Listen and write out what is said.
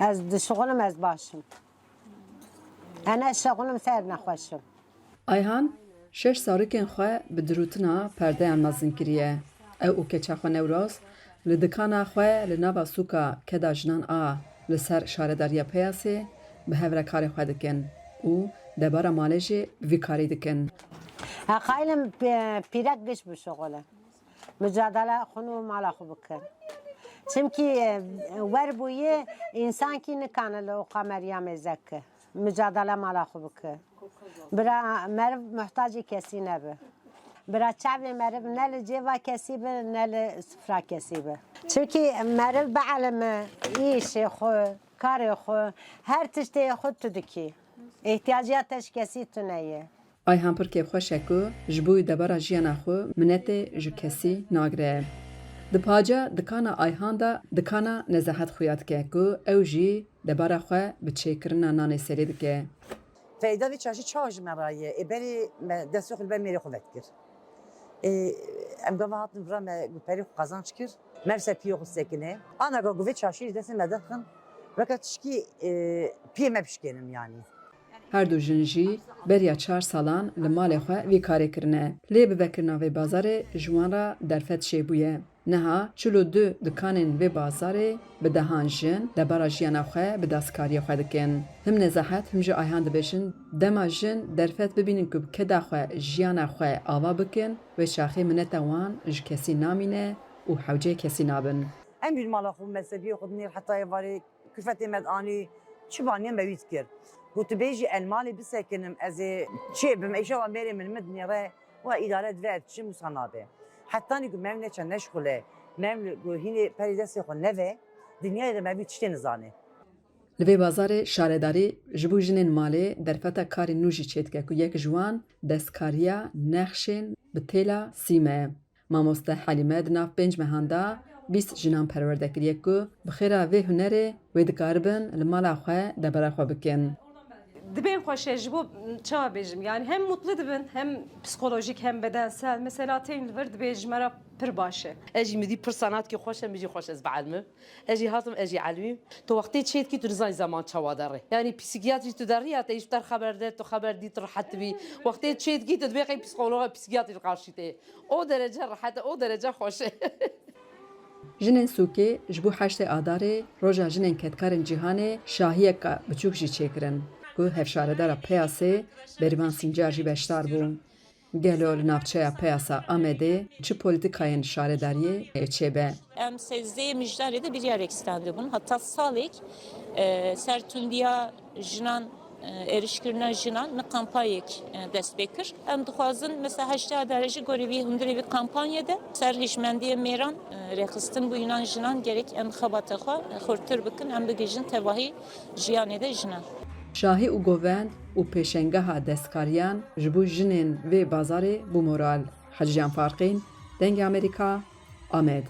از شغلم از باشم. انا شغلم سر نخوشم. Ayhan, 6 sarikên xwe bi dirûtina perdeyan mezin kiriye. Ew û keça xwe Newroz li dikana xwe li nava sûka Keda Jinan a li ser şaredariya Peyasê bi hevrekarê xwe dikin û debara malê jî vî karî dikin. خايلم بيرك قش بشغله مجادله خنو مالا خو بكر چمكي وربويه انسان كي نكان له قمريا مزك مجادله مالا خو بكر برا مرف محتاج كسي نبه برا چاوي مرف نل جوا كسي به نل سفرا كسي به چمكي مرف بعلم ايش خو كار خو هر تشتي خود تدكي احتياجاتش كسي تنيه Ayhan pir kêfxweş e ku ji bo debara jiyana xwe minetê ji kesî nagire. Di paca dikana Ayhan da dikana nezahet xuya dike ku ew jî debara xwe bi çêkirina nanê serê dike. Feyda ve çarşı çağış meraye. Beri destek ben meri kuvvet kir. Em gava hatın vra me peri kazanç kir. Merse piyo sekine. Ana gava çarşı desin medakın. Fakat şki piye mepşkenim yani. Her du jin jî beriya 4 salan li malê xwe vî karê kirine. Lê bi vekirina vê bazarê ji wan re derfet çêbûye. Niha çil û du dikanên vê bazarê bi dehan jin debara jiyana xwe bi destkariyê xwe dikin. Him nezahet him jî Ayhan dibêjin dema jin derfet bibînin ku bi keda xwe jiyana xwe ava bikin wê şaxê mineta wan ji kesî namîne û hewcê kesî nabin. Em bir mala xu mezhebi xudnir hatta evari küfetê med ani çibaniye mevît kir. Gotu bêjî elmalê bisekinim ez ê çêbim eşewa merê min midnê re wa îdare dibe çim wisa nabe. Hettanî ku mev neçe neşxule mev ku hînê perê destê xwe neve dinyayê de mevî tiştê nizane. Li vê bazarê şaredarî ji bo jinên malê derfeta karê nû jî çê dike ku yek ji wan destkariya nexşên bi têla sîme. Mamoste Helîme di nav 5 mehan da 20 jinan perwerde kiriye ku bi xêra vê hunerê wê dikaribin li mala xwe debera xwe bikin. Dibên xweşe ji bo çawa bêjim yani hem mutlu dibin hem psikolojik hem bedensel mesela tên li vir dibê ji me re pir baş e. Ez jî midî pir sanatke xweş e min jî xweş ez bielmim. Ez jî hatim ez jî elmîm. Tu wextê çê dikî tu nizanî zaman çawa derê. Yani psikiyatrî tu derîya te îşter xeber de tu xeber dî tu rehet bî. Wextê çê dikî tu dibê qey psikologa psikiyatrî qarşî te. O derece rehet e o derece xweş e. Jinên Sûkê ji bo heştê adarê roja jinên ketkarên cîhanê şahiyeka biçûk jî çêkirin. Ku hevşaredara Peyasê berivan Sincar jî beşdar bû. Gelo li navçeya Peyasa Amedê çi polîtikayên şaredariyê çêbe. Em sezde mijdarê de bir yer ekstendi bunun. Hatta salek sertundiya jinan erişkirina jinan ne kampanyek dest bekir. Em dixwazin mesela heşta derece gorevî hundirê vî kampanyada ser hişmendiye mêran rexistin bu yunan jinan gerek em xebata xwe xurtir bikin em bigîjin tevahî jiyanê de jinan. Şahî û govend û pêşengeha destkariyan ji bo jinên vê bazarê bû moral. Heciyan Farqîn, Dengê Amerîka, Amed.